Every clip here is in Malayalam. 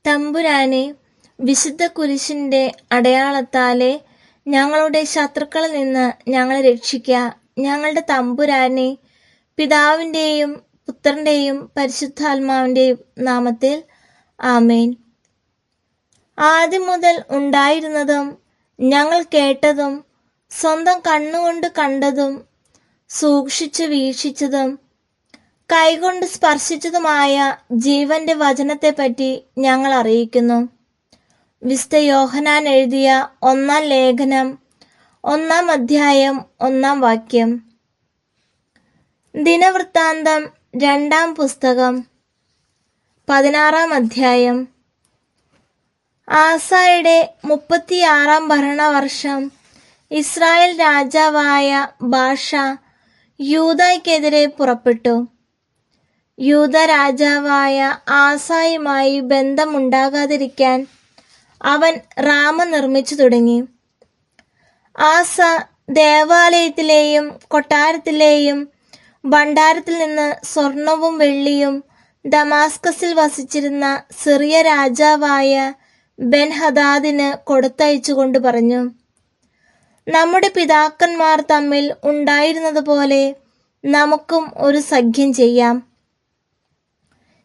തമ്പുരാനെ, വിശുദ്ധ കുരിശിന്റെ അടയാളത്താലെ ഞങ്ങളുടെ ശത്രുക്കളിൽ നിന്ന് ഞങ്ങളെ രക്ഷിക്കുക. ഞങ്ങളുടെ തമ്പുരാനെ, പിതാവിന്റെയും പുത്രന്റെയും പരിശുദ്ധാത്മാവിന്റെയും നാമത്തിൽ ആമേൻ. ആദ്യം മുതൽ ഉണ്ടായിരുന്നതും ഞങ്ങൾ കേട്ടതും സ്വന്തം കണ്ണുകൊണ്ട് കണ്ടതും സൂക്ഷിച്ചു വീക്ഷിച്ചതും കൈകൊണ്ട് സ്പർശിച്ചതുമായ ജീവന്റെ വചനത്തെപ്പറ്റി ഞങ്ങൾ അറിയിക്കുന്നു. വിശുദ്ധ യോഹന്നാൻ എഴുതിയ 1-ാം ലേഖനം 1-ാം അധ്യായം 1-ാം വാക്യം. ദിനവൃത്താന്തം 2-ാം പുസ്തകം 16-ാം അധ്യായം. ആസയുടെ 36-ാം ഭരണവർഷം ഇസ്രായേൽ രാജാവായ ബാഷ യൂദായ്ക്കെതിരെ പുറപ്പെട്ടു. യൂദ രാജാവായ ആസയുമായി ബന്ധമുണ്ടാകാതിരിക്കാൻ അവൻ റാമ നിർമ്മിച്ചു തുടങ്ങി. ആസ ദേവാലയത്തിലെയും കൊട്ടാരത്തിലെയും ഭണ്ഡാരത്തിൽ നിന്ന് സ്വർണവും വെള്ളിയും ദമാസ്കസിൽ വസിച്ചിരുന്ന സിറിയ രാജാവായ ബെൻഹദാദിന് കൊടുത്തയച്ചുകൊണ്ട് പറഞ്ഞു, നമ്മുടെ പിതാക്കന്മാർ തമ്മിൽ ഉണ്ടായിരുന്നതുപോലെ നമുക്കും ഒരു സഖ്യം ചെയ്യാം.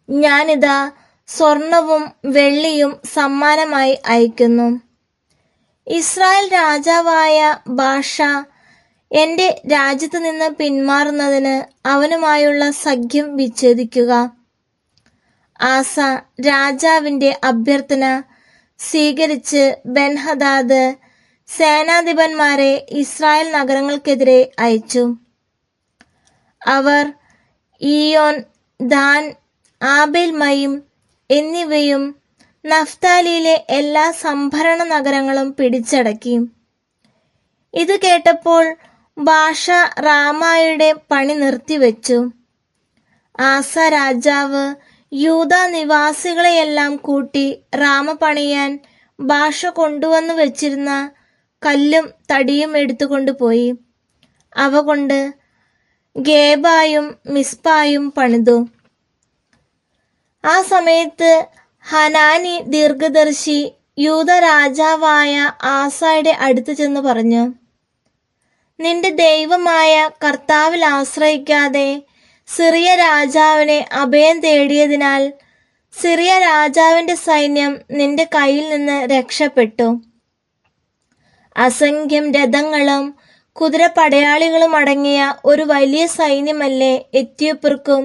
ഞാനിതാ സ്വർണവും വെള്ളിയും സമ്മാനമായി അയക്കുന്നു. ഇസ്രായേൽ രാജാവായ ബാഷ എന്റെ രാജ്യത്ത് നിന്ന് പിന്മാറുന്നതിന് അവനുമായുള്ള സഖ്യം വിച്ഛേദിക്കുക. ആസ രാജാവിന്റെ അഭ്യർത്ഥന സ്വീകരിച്ച് ബെൻഹദാദ് സേനാധിപന്മാരെ ഇസ്രായേൽ നഗരങ്ങൾക്കെതിരെ അയച്ചു. അവർ ഈയോൻ, ദാൻ, ആബേൽ മയിം എന്നിവയും നഫ്താലിയിലെ എല്ലാ സംഭരണ നഗരങ്ങളും പിടിച്ചടക്കി. ഇത് കേട്ടപ്പോൾ ബാഷ റാമായുടെ പണി നിർത്തിവെച്ചു. ആസ രാജാവ് യൂദ നിവാസികളെയെല്ലാം കൂട്ടി റാമ പണിയാൻ ബാഷ കൊണ്ടുവന്നു വെച്ചിരുന്ന കല്ലും തടിയും എടുത്തുകൊണ്ടുപോയി അവ കൊണ്ട് ഗേബായും മിസ്പായും പണിതു. ആ സമയത്ത് ഹനാനി ദീർഘദർശി യൂദ രാജാവായ ആസയുടെ അടുത്ത് ചെന്ന് പറഞ്ഞു, നിന്റെ ദൈവമായ കർത്താവിൽ ആശ്രയിക്കാതെ സിറിയ രാജാവിനെ അഭയം തേടിയതിനാൽ സിറിയ രാജാവിന്റെ സൈന്യം നിന്റെ കയ്യിൽ നിന്ന് രക്ഷപ്പെട്ടു. അസംഖ്യം രഥങ്ങളും കുതിരപ്പടയാളികളും അടങ്ങിയ ഒരു വലിയ സൈന്യമല്ലേ എത്യോപ്യർക്കും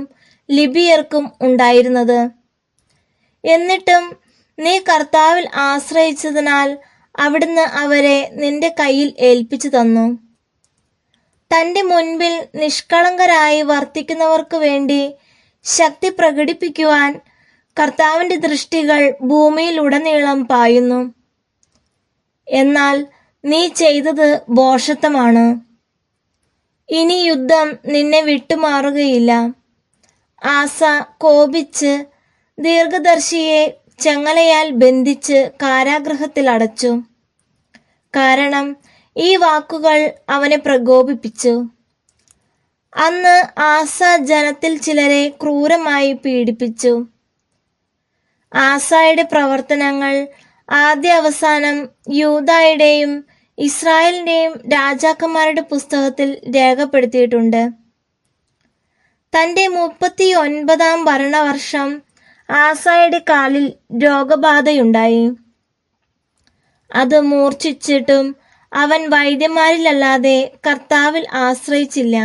ലിബിയർക്കും ഉണ്ടായിരുന്നത്. എന്നിട്ടും നീ കർത്താവിൽ ആശ്രയിച്ചതിനാൽ അവിടുന്ന് അവരെ നിന്റെ കയ്യിൽ ഏൽപ്പിച്ചു തന്നു. തന്റെ മുൻപിൽ നിഷ്കളങ്കരായി വർത്തിക്കുന്നവർക്ക് വേണ്ടി ശക്തി പ്രകടിപ്പിക്കുവാൻ കർത്താവിന്റെ ദൃഷ്ടികൾ ഭൂമിയിലുടനീളം പായുന്നു. എന്നാൽ നീ ചെയ്തത് ഭോഷത്വമാണ്. ഇനി യുദ്ധം നിന്നെ വിട്ടുമാറുകയില്ല. ആസ കോപിച്ച് ദീർഘദർശിയെ ചെങ്ങലയാൽ ബന്ധിച്ച് കാരാഗൃഹത്തിൽ അടച്ചു. കാരണം ഈ വാക്കുകൾ അവനെ പ്രകോപിപ്പിച്ചു. അന്ന് ആസ ജനത്തിൽ ചിലരെ ക്രൂരമായി പീഡിപ്പിച്ചു. ആസയുടെ പ്രവർത്തനങ്ങൾ ആദ്യ അവസാനം യൂദായുടെയും ഇസ്രായേലിന്റെയും രാജാക്കന്മാരുടെ പുസ്തകത്തിൽ രേഖപ്പെടുത്തിയിട്ടുണ്ട്. തന്റെ 39-ാം ഭരണവർഷം ആസയുടെ കാലിൽ രോഗബാധയുണ്ടായി. അത് മൂർച്ഛിച്ചിട്ടും അവൻ വൈദ്യന്മാരിലല്ലാതെ കർത്താവിൽ ആശ്രയിച്ചില്ല.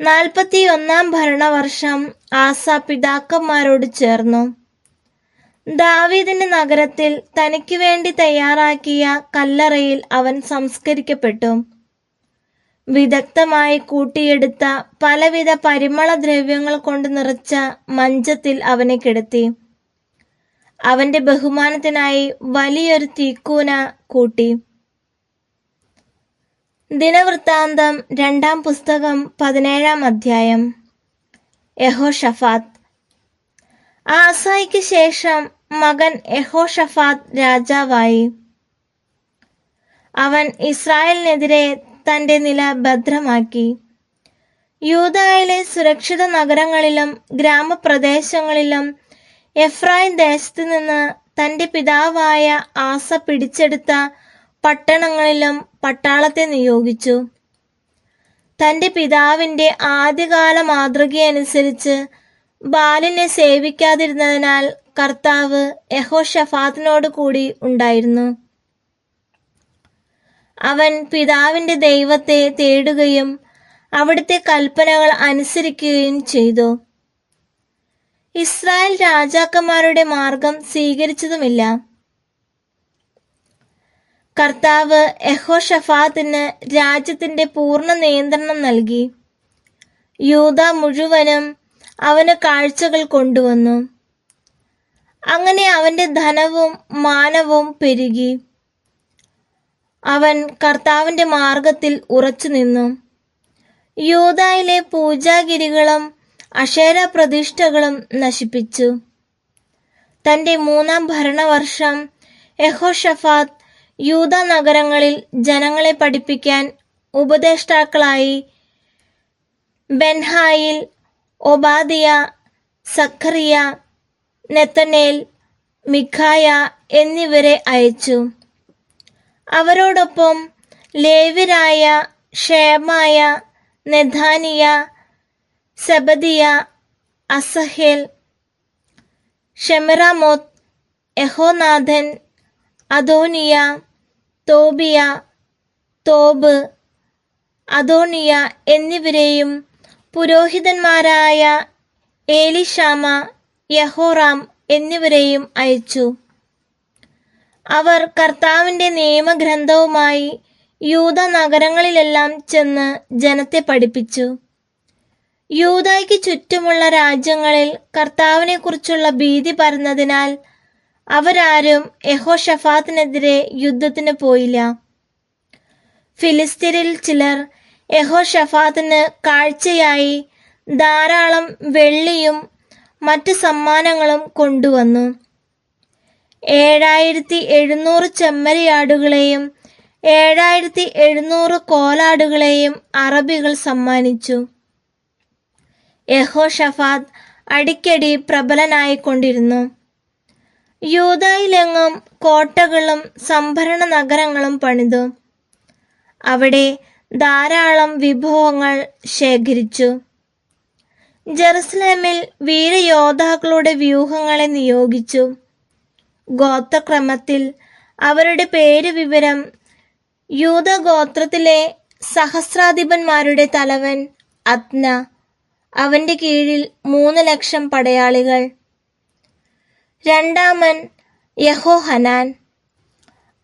41-ാം ഭരണവർഷം ആസ പിതാക്കന്മാരോട് ചേർന്നു. ദാവീദിന്റെ നഗരത്തിൽ തനിക്ക് വേണ്ടി തയ്യാറാക്കിയ കല്ലറയിൽ അവൻ സംസ്കരിക്കപ്പെട്ടു. വിദഗ്ധമായി കൂട്ടിയെടുത്ത പലവിധ പരിമള ദ്രവ്യങ്ങൾ കൊണ്ട് നിറച്ച മഞ്ചത്തിൽ അവനെ കിടത്തി. അവന്റെ ബഹുമാനത്തിനായി വലിയൊരു തീക്കൂന കൂട്ടി. ദിനവൃത്താന്തം 2-ാം പുസ്തകം 17-ാം അധ്യായം. യഹോഷഫാത്ത്. ആസായ്ക്ക് ശേഷം മകൻ യഹോഷഫാത്ത് രാജാവായി. അവൻ ഇസ്രായേലിനെതിരെ തന്റെ നില ഭദ്രമാക്കി. യൂദായിലെ സുരക്ഷിത നഗരങ്ങളിലും ഗ്രാമപ്രദേശങ്ങളിലും എഫ്രായിം ദേശത്തു നിന്ന് തന്റെ പിതാവായ ആസ പിടിച്ചെടുത്ത പട്ടണങ്ങളിലും പട്ടാളത്തെ നിയോഗിച്ചു. തന്റെ പിതാവിന്റെ ആദ്യകാല മാതൃകയനുസരിച്ച് ബാലിനെ സേവിക്കാതിരുന്നതിനാൽ കർത്താവ് യഹോശഫാത്തിനോട് കൂടി ഉണ്ടായിരുന്നു. അവൻ പിതാവിന്റെ ദൈവത്തെ തേടുകയും അവിടുത്തെ കൽപ്പനകൾ അനുസരിക്കുകയും ചെയ്തു. ഇസ്രായേൽ രാജാക്കന്മാരുടെ മാർഗം സ്വീകരിച്ചതുമില്ല. കർത്താവ് യഹോശഫാത്തിന് രാജ്യത്തിന്റെ പൂർണ്ണ നിയന്ത്രണം നൽകി. യൂദ മുഴുവനും അവന് കാഴ്ചകൾ കൊണ്ടുവന്നു. അങ്ങനെ അവന്റെ ധനവും മാനവും പെരുകി. അവൻ കർത്താവിന്റെ മാർഗത്തിൽ ഉറച്ചു നിന്നു. യൂദായിലെ പൂജാഗിരികളും അശേര പ്രതിഷ്ഠകളും നശിപ്പിച്ചു. തന്റെ 3-ാം ഭരണവർഷം യഹോശഫാത്ത് യൂദ നഗരങ്ങളിൽ ജനങ്ങളെ പഠിപ്പിക്കാൻ ഉപദേഷ്ടാക്കളായി ബെൻഹായിൽ, ഒബാദിയ, സഖറിയ, നെതനേൽ, മിഖായ എന്നിവരെ അയച്ചു. അവരോടൊപ്പം ലേവ്യരായ ഷേമായ, നെഥാനിയ, സെബദിയ, അസഹേൽ, ഷെമിറാമോത്ത്, യഹോനാഥൻ, അദോനിയ, തോബിയ, തോബ്, അദോനിയ എന്നിവരെയും പുരോഹിതന്മാരായ ഏലിഷാമ, യഹോറാം എന്നിവരെയും അയച്ചു. അവർ കർത്താവിന്റെ നിയമഗ്രന്ഥവുമായി യൂദ നഗരങ്ങളിലെല്ലാം ചെന്ന് ജനത്തെ പഠിപ്പിച്ചു. യൂദായ്ക്ക് ചുറ്റുമുള്ള രാജ്യങ്ങളിൽ കർത്താവിനെക്കുറിച്ചുള്ള ഭീതി പരന്നതിനാൽ അവരാരും യഹോശഫാത്തിനെതിരെ യുദ്ധത്തിന് പോയില്ല. ഫിലിസ്ത്യരിൽ ചിലർ യഹോശഫാത്തിന് കാഴ്ചയായി ധാരാളം വെള്ളിയും മറ്റ് സമ്മാനങ്ങളും കൊണ്ടുവന്നു. 7700 ചെമ്മരിയാടുകളെയും 7700 കോലാടുകളെയും അറബികൾ സമ്മാനിച്ചു. യഹോശഫാത്ത് അടിക്കടി പ്രബലനായിക്കൊണ്ടിരുന്നു. യൂദായിലെങ്ങും കോട്ടകളും സംഭരണ നഗരങ്ങളും പണിതു. അവിടെ ധാരാളം വിഭവങ്ങൾ ശേഖരിച്ചു. ജെറുസലേമിൽ വീരയോദ്ധാക്കളുടെ വ്യൂഹങ്ങളെ നിയോഗിച്ചു. ഗോത്രക്രമത്തിൽ അവരുടെ പേര് വിവരം: യൂദ ഗോത്രത്തിലെ സഹസ്രാധിപന്മാരുടെ തലവൻ അദ്ന, അവന്റെ കീഴിൽ 3,00,000 പടയാളികൾ. രണ്ടാമൻ യഹോഹനാൻ,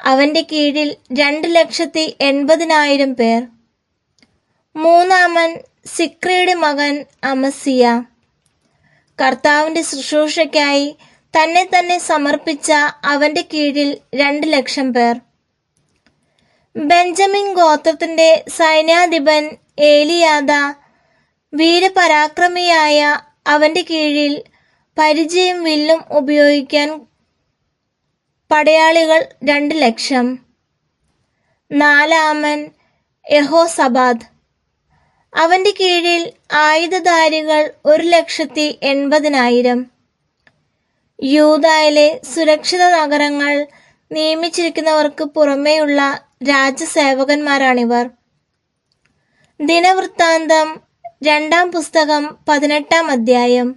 അവന്റെ കീഴിൽ 2,80,000 പേർ. മൂന്നാമൻ സിക്രിയുടെ മകൻ അമസിയ, കർത്താവിന്റെ ശുശ്രൂഷയ്ക്കായി തന്നെ സമർപ്പിച്ച അവന്റെ കീഴിൽ 2,00,000 പേർ. ബെഞ്ചമിൻ ഗോത്രത്തിന്റെ സൈന്യാധിപൻ ഏലിയാദ, വീരപരാക്രമിയായ അവന്റെ കീഴിൽ പരിചയും വില്ലും ഉപയോഗിക്കാൻ പടയാളികൾ 2,00,000. നാലാമൻ യഹോസബാദ്, അവന്റെ കീഴിൽ ആയുധധാരികൾ 1,80,000. യൂദായിലെ സുരക്ഷിത നഗരങ്ങൾ നിയമിച്ചിരിക്കുന്നവർക്ക് പുറമേയുള്ള രാജസേവകന്മാരാണിവർ. ദിനവൃത്താന്തം 2-ാം പുസ്തകം 18-ാം അധ്യായം.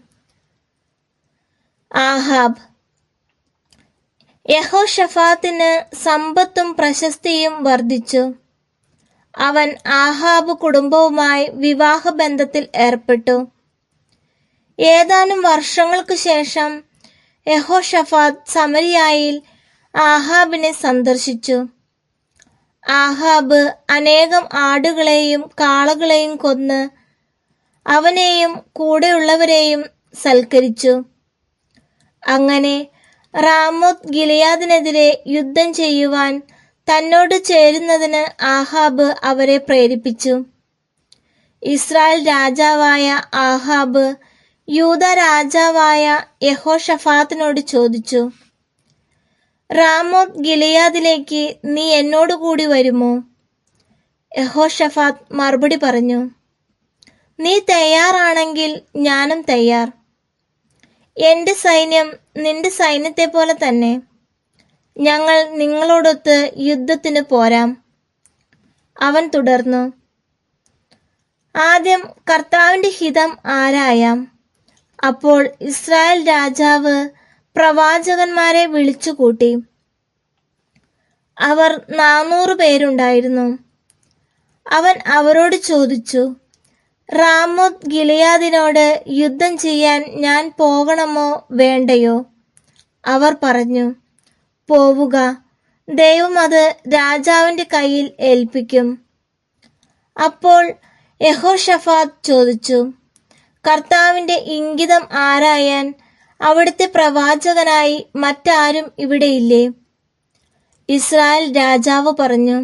ആഹാബ്. യഹോശഫാത്തിന് സമ്പത്തും പ്രശസ്തിയും വർദ്ധിച്ചു. അവൻ ആഹാബ് കുടുംബവുമായി വിവാഹബന്ധത്തിൽ ഏർപ്പെട്ടു. ഏതാനും വർഷങ്ങൾക്കു ശേഷം യഹോശഫാത്ത് സമരിയായിൽ ആഹാബിനെ സന്ദർശിച്ചു. ആഹാബ് അനേകം ആടുകളെയും കാളകളെയും കൊന്ന് അവനെയും കൂടെയുള്ളവരെയും സൽക്കരിച്ചു. അങ്ങനെ റാമോത്ത് ഗിലെയാദിനെതിരെ യുദ്ധം ചെയ്യുവാൻ തന്നോട് ചേരുന്നതിന് ആഹാബ് അവരെ പ്രേരിപ്പിച്ചു. ഇസ്രായേൽ രാജാവായ ആഹാബ് യൂദ രാജാവായ യഹോശഫാത്തിനോട് ചോദിച്ചു, റാമോത്ത് ഗിലെയാദിലേക്ക് നീ എന്നോടുകൂടി വരുമോ? യഹോശഫാത്ത് മറുപടി പറഞ്ഞു, നീ തയ്യാറാണെങ്കിൽ ഞാനും തയ്യാർ. എന്റെ സൈന്യം നിന്റെ സൈന്യത്തെ പോലെ തന്നെ. ഞങ്ങൾ നിങ്ങളോടൊത്ത് യുദ്ധത്തിന് പോരാം. അവൻ തുടർന്നു, ആദ്യം കർത്താവിന്റെ ഹിതം ആരായാം. അപ്പോൾ ഇസ്രായേൽ രാജാവ് പ്രവാചകന്മാരെ വിളിച്ചുകൂട്ടി. അവർ 400 പേരുണ്ടായിരുന്നു. അവൻ അവരോട് ചോദിച്ചു, റാമോത്ത് ഗിലെയാദിനോട് യുദ്ധം ചെയ്യാൻ ഞാൻ പോകണമോ വേണ്ടയോ? അവർ പറഞ്ഞു, പോവുക, ദൈവം അത് രാജാവിന്റെ കയ്യിൽ ഏൽപ്പിക്കും. അപ്പോൾ യഹോശഫാത്ത് ചോദിച്ചു, കർത്താവിന്റെ ഇംഗിതം ആരായാൻ അവിടുത്തെ പ്രവാചകനായി മറ്റാരും ഇവിടെയില്ലേ? ഇസ്രായേൽ രാജാവ് പറഞ്ഞു,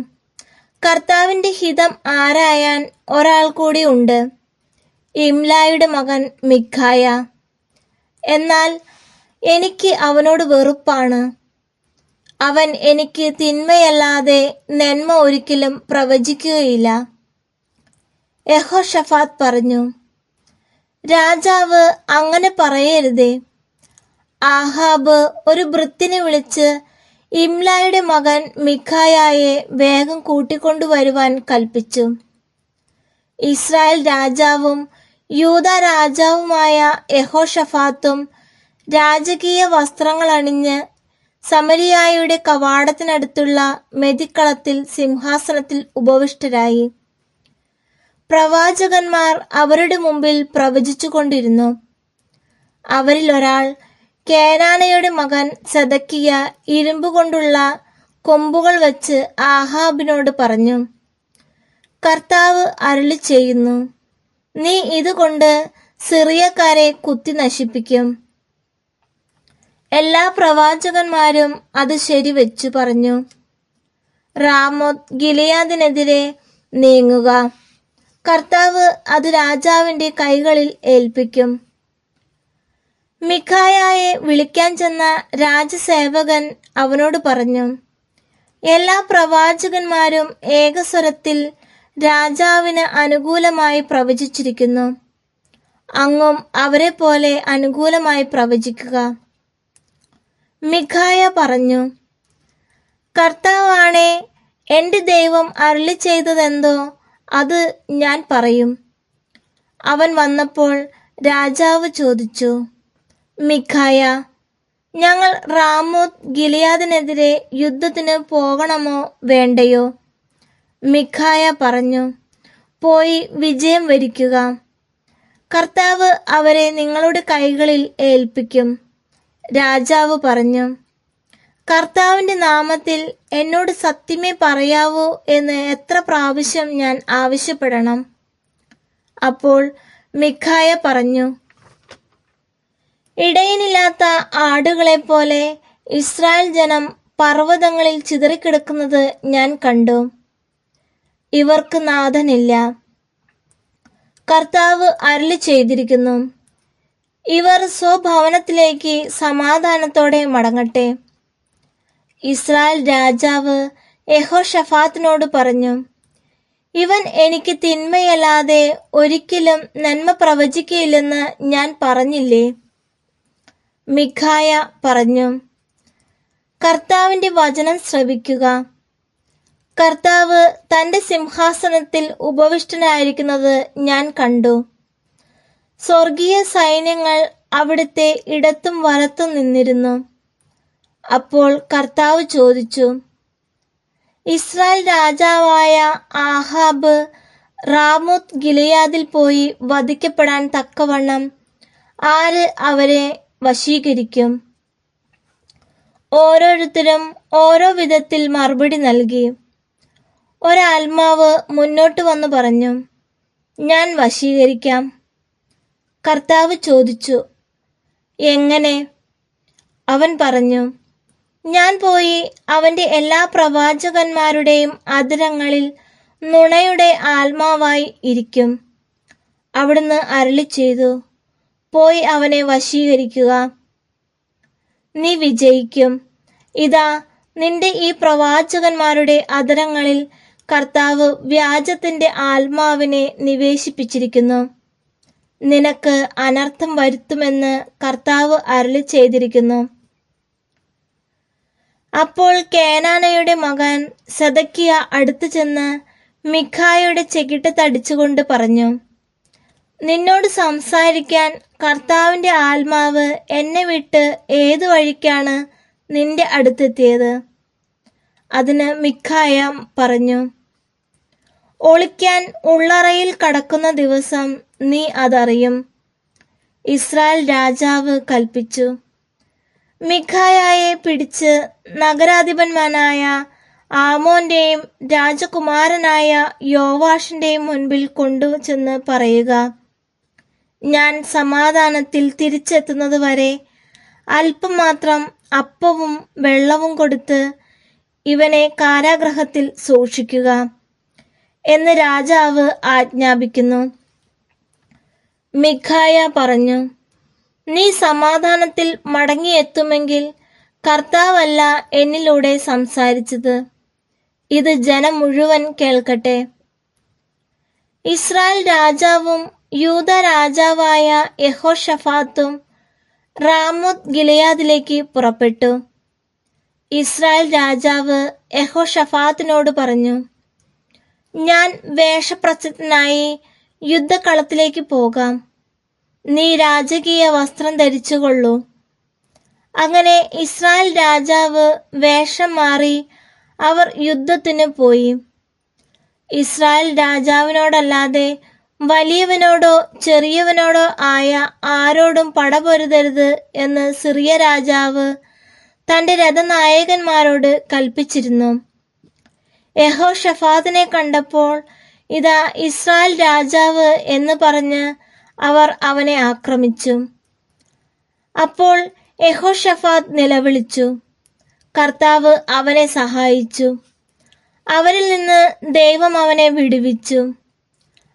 കർത്താവിന്റെ ഹിതം ആരായാൻ ഒരാൾ കൂടി ഉണ്ട്, ഇംലായുടെ മകൻ മിഖായ. എന്നാൽ എനിക്ക് അവനോട് വെറുപ്പാണ്. അവൻ എനിക്ക് തിന്മയല്ലാതെ നന്മ ഒരിക്കലും പ്രവചിക്കുകയില്ല. യഹോശഫാത്ത് പറഞ്ഞു, രാജാവ് അങ്ങനെ പറയരുതേ. ആഹാബ് ഒരു ഭൃത്തിനെ വിളിച്ച് ഇംലായുടെ മകൻ മിഖായയെ വേഗം കൂട്ടിക്കൊണ്ടുവരുവാൻ കൽപ്പിച്ചു. ഇസ്രായേൽ രാജാവും യൂദാ രാജാവുമായ യഹോശഫാത്തും രാജകീയ വസ്ത്രങ്ങൾ അണിഞ്ഞ് സമരിയായുടെ കവാടത്തിനടുത്തുള്ള മെതിക്കളത്തിൽ സിംഹാസനത്തിൽ ഉപവിഷ്ടരായി. പ്രവാചകന്മാർ അവരുടെ മുമ്പിൽ പ്രവചിച്ചുകൊണ്ടിരുന്നു. അവരിൽ ഒരാൾ, കേനാനയുടെ മകൻ സെദക്കിയ, ഇരുമ്പുകൊണ്ടുള്ള കൊമ്പുകൾ വെച്ച് ആഹാബിനോട് പറഞ്ഞു, കർത്താവ് അരുളി ചെയ്യുന്നു, നീ ഇതുകൊണ്ട് സിറിയക്കാരെ കുത്തി നശിപ്പിക്കും. എല്ലാ പ്രവാചകന്മാരും അത് ശരിവെച്ചു പറഞ്ഞു, റാമോത്ത് ഗിലെയാദിനെതിരെ നീങ്ങുക, കർത്താവ് അത് രാജാവിന്റെ കൈകളിൽ ഏൽപ്പിക്കും. മിഖായയെ വിളിക്കാൻ ചെന്ന രാജസേവകൻ അവനോട് പറഞ്ഞു, എല്ലാ പ്രവാചകന്മാരും ഏകസ്വരത്തിൽ രാജാവിന് അനുകൂലമായി പ്രവചിച്ചിരിക്കുന്നു. അങ്ങും അവരെ പോലെ അനുകൂലമായി പ്രവചിക്കുക. മിഖായ പറഞ്ഞു, കർത്താവാണേ, എന്റെ ദൈവം അരുളി ചെയ്തതെന്തോ അത് ഞാൻ പറയും. അവൻ വന്നപ്പോൾ രാജാവ് ചോദിച്ചു, മിഖായ, ഞങ്ങൾ റാമോത്ത് ഗിലെയാദിനെതിരെ യുദ്ധത്തിന് പോകണമോ വേണ്ടയോ? മിഖായ പറഞ്ഞു, പോയി വിജയം വരിക്കുക, കർത്താവ് അവരെ നിങ്ങളുടെ കൈകളിൽ ഏൽപ്പിക്കും. രാജാവ് പറഞ്ഞു, കർത്താവിന്റെ നാമത്തിൽ എന്നോട് സത്യമേ പറയാവൂ എന്ന് എത്ര പ്രാവശ്യം ഞാൻ ആവശ്യപ്പെടണം? അപ്പോൾ മിഖായ പറഞ്ഞു, ഇടയനില്ലാത്ത ആടുകളെപ്പോലെ ഇസ്രായേൽ ജനം പർവ്വതങ്ങളിൽ ചിതറിക്കിടക്കുന്നത് ഞാൻ കണ്ടു. ഇവർക്ക് നാഥനില്ല. കർത്താവ് അരുളി ചെയ്തിരിക്കുന്നു, ഇവർ സ്വഭവനത്തിലേക്ക് സമാധാനത്തോടെ മടങ്ങട്ടെ. ഇസ്രായേൽ രാജാവ് യഹോശഫാത്തിനോട് പറഞ്ഞു, ഇവൻ എനിക്ക് തിന്മയല്ലാതെ ഒരിക്കലും നന്മ പ്രവചിക്കയില്ലെന്ന് ഞാൻ പറഞ്ഞില്ലേ? മിഖായ പറഞ്ഞു, കർത്താവിന്റെ വചനം ശ്രവിക്കുക. കർത്താവ് തന്റെ സിംഹാസനത്തിൽ ഉപവിഷ്ടനായിരിക്കുന്നത് ഞാൻ കണ്ടു. സ്വർഗീയ സൈന്യങ്ങൾ അവിടുത്തെ ഇടത്തും വലത്തും നിന്നിരുന്നു. അപ്പോൾ കർത്താവ് ചോദിച്ചു, ഇസ്രായേൽ രാജാവായ ആഹാബ് റാമോത്ത് ഗിലെയാദിൽ പോയി വധിക്കപ്പെടാൻ തക്കവണ്ണം ആര് അവരെ വശീകരിക്കും? ഓരോരുത്തരും ഓരോ വിധത്തിൽ മറുപടി നൽകി. ഒരാത്മാവ് മുന്നോട്ട് വന്നു പറഞ്ഞു, ഞാൻ വശീകരിക്കാം. കർത്താവ് ചോദിച്ചു, എങ്ങനെ? അവൻ പറഞ്ഞു, ഞാൻ പോയി അവന്റെ എല്ലാ പ്രവാചകന്മാരുടെയും അധരങ്ങളിൽ നുണയുടെ ആത്മാവായി ഇരിക്കും. അവിടുന്ന് അരുളി ചെയ്തു, പോയി അവനെ വശീകരിക്കുക. നീ വിജയിക്കും. ഇതാ, നിന്റെ ഈ പ്രവാചകന്മാരുടെ അധരങ്ങളിൽ കർത്താവ് വ്യാജത്തിന്റെ ആത്മാവിനെ നിവേശിപ്പിച്ചിരിക്കുന്നു. നിനക്ക് അനർത്ഥം വരുത്തുമെന്ന് കർത്താവ് അരുളി ചെയ്തിരിക്കുന്നു. അപ്പോൾ കേനാനയുടെ മകൻ സെദക്കിയ അടുത്തു ചെന്ന് മിഖായുടെ ചെകിട്ട തടിച്ചുകൊണ്ട് പറഞ്ഞു, നിന്നോട് സംസാരിക്കാൻ കർത്താവിന്റെ ആത്മാവ് എന്നെ വിട്ട് ഏതു വഴിക്കാണ് നിന്റെ അടുത്തെത്തിയത്? അതിന് മിഖായ പറഞ്ഞു, ഒളിക്കാൻ ഉള്ളറയിൽ കടക്കുന്ന ദിവസം നീ അതറിയും. ഇസ്രായേൽ രാജാവ് കൽപ്പിച്ചു. മിഖായയെ പിടിച്ച് നഗരാധിപന്മാനായ ആമോന്റെയും രാജകുമാരനായ യോവാഷിന്റെയും മുൻപിൽ കൊണ്ടുചെന്ന് പറയുക, ഞാൻ സമാധാനത്തിൽ തിരിച്ചെത്തുന്നതുവരെ അല്പം മാത്രം അപ്പവും വെള്ളവും കൊടുത്ത് ഇവനെ കാരാഗൃഹത്തിൽ സൂക്ഷിക്കുക എന്ന് രാജാവ് ആജ്ഞാപിക്കുന്നു. മിഖായ പറഞ്ഞു, നീ സമാധാനത്തിൽ മടങ്ങിയെത്തുമെങ്കിൽ കർത്താവല്ല എന്നിലൂടെ സംസാരിച്ചത്. ഇത് ജനം മുഴുവൻ കേൾക്കട്ടെ. ഇസ്രായേൽ രാജാവും യൂദ രാജാവായ യഹോശഫാത്തും റാമോത്ത് ഗിലെയാദിലേക്ക് പുറപ്പെട്ടു. ഇസ്രായേൽ രാജാവ് യഹോശഫാത്തിനോട് പറഞ്ഞു, ഞാൻ വേഷപ്രച്ഛന്നനായി യുദ്ധക്കളത്തിലേക്ക് പോകാം. നീ രാജകീയ വസ്ത്രം ധരിച്ചുകൊള്ളൂ. അങ്ങനെ ഇസ്രായേൽ രാജാവ് വേഷം മാറി അവർ യുദ്ധത്തിന് പോയി. ഇസ്രായേൽ രാജാവിനോടല്ലാതെ വലിയവനോടോ ചെറിയവനോടോ ആയ ആരോടും പടപൊരുതരുത് എന്ന് സിറിയ രാജാവ് തന്റെ രഥനായകന്മാരോട് കൽപ്പിച്ചിരുന്നു. യഹോശഫാത്തിനെ കണ്ടപ്പോൾ, ഇതാ ഇസ്രായേൽ രാജാവ് എന്ന് പറഞ്ഞ് അവർ അവനെ ആക്രമിച്ചു. അപ്പോൾ യഹോശഫാത്ത് നിലവിളിച്ചു. കർത്താവ് അവനെ സഹായിച്ചു. അവരിൽ നിന്ന് ദൈവം അവനെ വിടുവിച്ചു.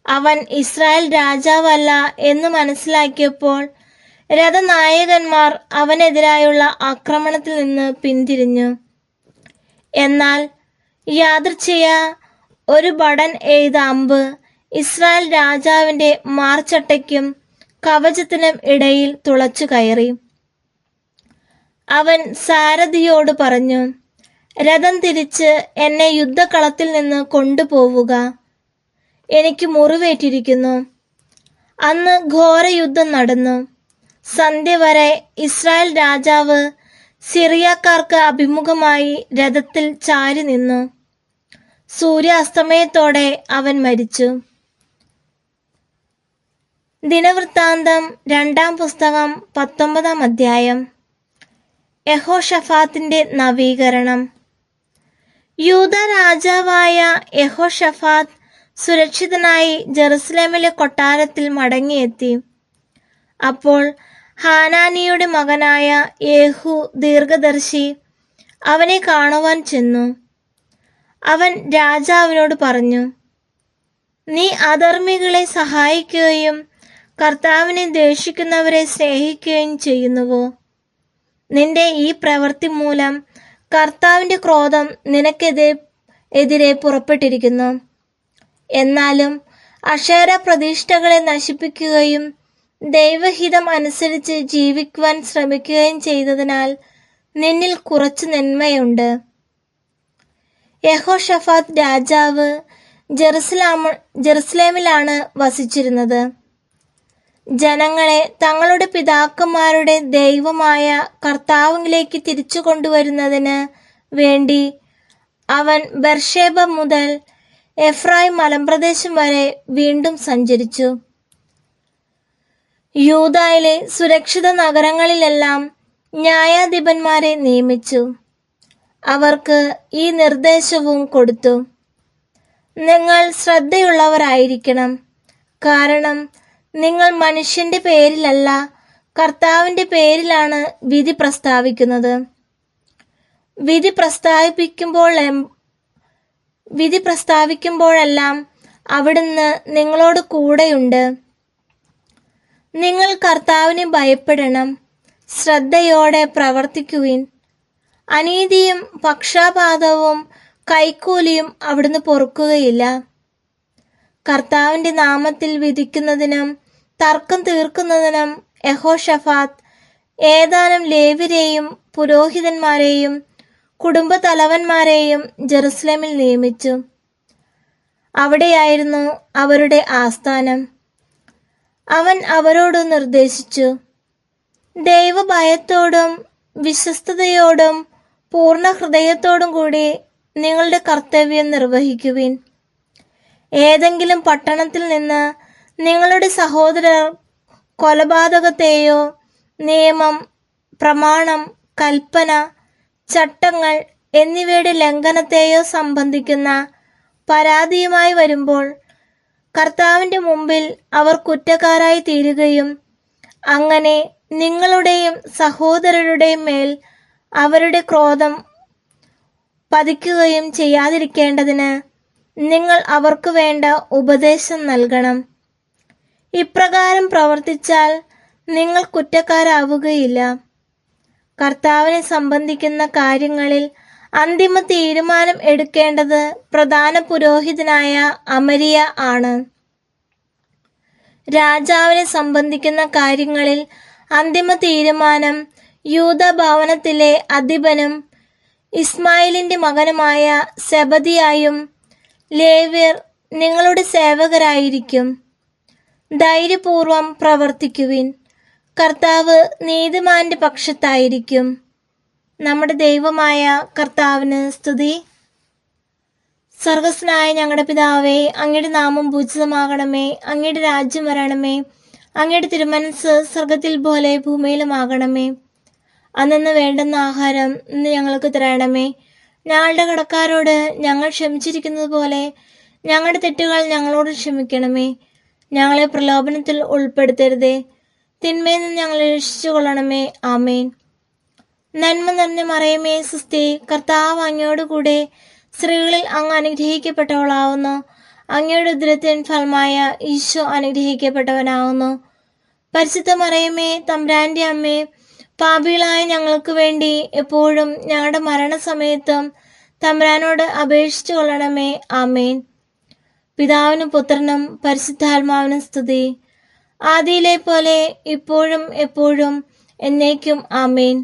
അവൻ ഇസ്രായേൽ രാജാവല്ല എന്ന് മനസ്സിലാക്കിയപ്പോൾ രഥനായകന്മാർ അവനെതിരായുള്ള ആക്രമണത്തിൽ നിന്ന് പിന്തിരിഞ്ഞു. എന്നാൽ യാദൃച്ഛിക ഒരു ഭടൻ എയ്ത അമ്പ് ഇസ്രായേൽ രാജാവിന്റെ മാർച്ചട്ടയ്ക്കും കവചത്തിനും ഇടയിൽ തുളച്ചു കയറി. അവൻ സാരഥിയോട് പറഞ്ഞു, രഥം തിരിച്ച് എന്നെ യുദ്ധക്കളത്തിൽ നിന്ന് കൊണ്ടുപോവുക, എനിക്ക് മുറിവേറ്റിരിക്കുന്നു. അന്ന് ഘോരയുദ്ധം നടന്നു. സന്ധ്യ വരെ ഇസ്രായേൽ രാജാവ് സിറിയക്കാർക്ക് അഭിമുഖമായി രഥത്തിൽ ചാരി നിന്നു. സൂര്യാസ്തമയത്തോടെ അവൻ മരിച്ചു. ദിനവൃത്താന്തം 2-ാം പുസ്തകം 19-ാം അധ്യായം. യഹോശഫാത്തിന്റെ നവീകരണം. യൂദ രാജാവായ യഹോശഫാത്ത് സുരക്ഷിതനായി ജെറുസലേമിലെ കൊട്ടാരത്തിൽ മടങ്ങിയെത്തി. അപ്പോൾ ഹാനാനിയുടെ മകനായ യേഹു ദീർഘദർശി അവനെ കാണുവാൻ ചെന്നു. അവൻ രാജാവിനോട് പറഞ്ഞു, നീ അധർമ്മികളെ സഹായിക്കുകയും കർത്താവിനെ ദ്വേഷിക്കുന്നവരെ സ്നേഹിക്കുകയും ചെയ്യുന്നുവോ? നിന്റെ ഈ പ്രവൃത്തി മൂലം കർത്താവിന്റെ ക്രോധം നിനക്കെതിരെ പുറപ്പെട്ടിരിക്കുന്നു. എന്നാലും അക്ഷേര പ്രതിഷ്ഠകളെ നശിപ്പിക്കുകയും ദൈവഹിതം അനുസരിച്ച് ജീവിക്കുവാൻ ശ്രമിക്കുകയും ചെയ്തതിനാൽ നിന്നിൽ കുറച്ചു നന്മയുണ്ട്. യഹോശഫാത്ത് രാജാവ് ജെറുസലേമിലാണ് വസിച്ചിരുന്നത്. ജനങ്ങളെ തങ്ങളുടെ പിതാക്കന്മാരുടെ ദൈവമായ കർത്താവിലേക്ക് തിരിച്ചു കൊണ്ടുവരുന്നതിന് വേണ്ടി അവൻ ബർഷേബ മുതൽ എഫ്രായിം മലമ്പ്രദേശം വരെ വീണ്ടും സഞ്ചരിച്ചു. യൂദായിലെ സുരക്ഷിത നഗരങ്ങളിലെല്ലാം ന്യായാധിപന്മാരെ നിയമിച്ചു. അവർക്ക് ഈ നിർദ്ദേശവും കൊടുത്തു: നിങ്ങൾ ശ്രദ്ധയുള്ളവരായിരിക്കണം. കാരണം നിങ്ങൾ മനുഷ്യന്റെ പേരിലല്ല, കർത്താവിന്റെ പേരിലാണ് വിധി പ്രസ്താവിക്കുന്നത്. വിധി പ്രസ്താവിക്കുമ്പോഴെല്ലാം അവിടുന്ന് നിങ്ങളോട് കൂടെയുണ്ട്. നിങ്ങൾ കർത്താവിനെ ഭയപ്പെടണം, ശ്രദ്ധയോടെ പ്രവർത്തിക്കുവിൻ. അനീതിയും പക്ഷാപാതവും കൈക്കൂലിയും അവിടുന്ന് പൊറുക്കുകയില്ല. കർത്താവിന്റെ നാമത്തിൽ വിധിക്കുന്നതിനും തർക്കം തീർക്കുന്നതിനും യഹോഷഫാത്ത് ഏതാനും ലേവ്യരെയും പുരോഹിതന്മാരെയും കുടുംബത്തലവന്മാരെയും ജെറുസലേമിൽ നിയമിച്ചു. അവിടെയായിരുന്നു അവരുടെ ആസ്ഥാനം. അവൻ അവരോട് നിർദ്ദേശിച്ചു, ദൈവഭയത്തോടും വിശ്വസ്തയോടും പൂർണ്ണ ഹൃദയത്തോടും കൂടി നിങ്ങളുടെ കർത്തവ്യം നിർവഹിക്കുവിൻ. ഏതെങ്കിലും പട്ടണത്തിൽ നിന്ന് നിങ്ങളുടെ സഹോദരർ കൊലപാതകത്തെയോ നിയമം, പ്രമാണം, കൽപ്പന, ചട്ടങ്ങൾ എന്നിവയുടെ ലംഘനത്തെയോ സംബന്ധിക്കുന്ന പരാതിയുമായി വരുമ്പോൾ കർത്താവിൻ്റെ മുമ്പിൽ അവർ കുറ്റക്കാരായി തീരുകയും അങ്ങനെ നിങ്ങളുടെയും സഹോദരരുടെയും മേൽ അവരുടെ ക്രോധം പതിക്കുകയും ചെയ്യാതിരിക്കേണ്ടതിന് നിങ്ങൾ അവർക്ക് വേണ്ട ഉപദേശം നൽകണം. ഇപ്രകാരം പ്രവർത്തിച്ചാൽ നിങ്ങൾ കുറ്റക്കാരാവുകയില്ല. കർത്താവിനെ സംബന്ധിക്കുന്ന കാര്യങ്ങളിൽ അന്തിമ തീരുമാനം എടുക്കേണ്ടത് പ്രധാന പുരോഹിതനായ അമരിയ ആണ്. രാജാവിനെ സംബന്ധിക്കുന്ന കാര്യങ്ങളിൽ അന്തിമ തീരുമാനം യൂദ ഭവനത്തിലെ അധിപനും ഇസ്മായിലിന്റെ മകനുമായ സെബദിയായും ലേവ്യർ നിങ്ങളുടെ സേവകരായിരിക്കും. ധൈര്യപൂർവം പ്രവർത്തിക്കുവിൻ. കർത്താവ് നീതിമാന്റെ പക്ഷത്തായിരിക്കും. നമ്മുടെ ദൈവമായ കർത്താവിന് സ്തുതി. സ്വർഗസ്ഥനായ ഞങ്ങളുടെ പിതാവേ, അങ്ങയുടെ നാമം പൂജിതമാകണമേ. അങ്ങയുടെ രാജ്യം വരണമേ. അങ്ങയുടെ തിരുമനസ്സ് സ്വർഗത്തിൽ പോലെ ഭൂമിയിലുമാകണമേ. അന്നു വേണ്ടുന്ന ആഹാരം ഇന്ന് ഞങ്ങൾക്ക് തരണമേ. ഞങ്ങളുടെ കടക്കാരോട് ഞങ്ങൾ ക്ഷമിച്ചിരിക്കുന്നത് പോലെ ഞങ്ങളുടെ തെറ്റുകൾ ഞങ്ങളോട് ക്ഷമിക്കണമേ. ഞങ്ങളെ പ്രലോഭനത്തിൽ ഉൾപ്പെടുത്തരുതേ, തിന്മയിൽ നിന്ന് ഞങ്ങളെ രക്ഷിച്ചു കൊള്ളണമേ. ആമേൻ. നന്മ നിറഞ്ഞ മറിയമേ സുസ്തി, കർത്താവ് അങ്ങയോടുകൂടെ സ്ത്രീകളിൽ അങ്ങ് അനുഗ്രഹിക്കപ്പെട്ടവളാവുന്നു. അങ്ങയുടെ ഉദരത്തിൻ ഫലമായ ഈശോ അനുഗ്രഹിക്കപ്പെട്ടവനാവുന്നു. പരിശുദ്ധ മറിയമേ, തമ്പുരാന്റെ അമ്മേ, പാപികളായ ഞങ്ങൾക്ക് വേണ്ടി എപ്പോഴും ഞങ്ങളുടെ മരണസമയത്തും തമ്പുരാനോട് അപേക്ഷിച്ചു കൊള്ളണമേ. ആമേൻ. പിതാവിനും പുത്രനും പരിശുദ്ധാത്മാവിനും സ്തുതി, ആദിയിലെ പോലെ ഇപ്പോഴും എപ്പോഴും എന്നേക്കും. ആമേൻ.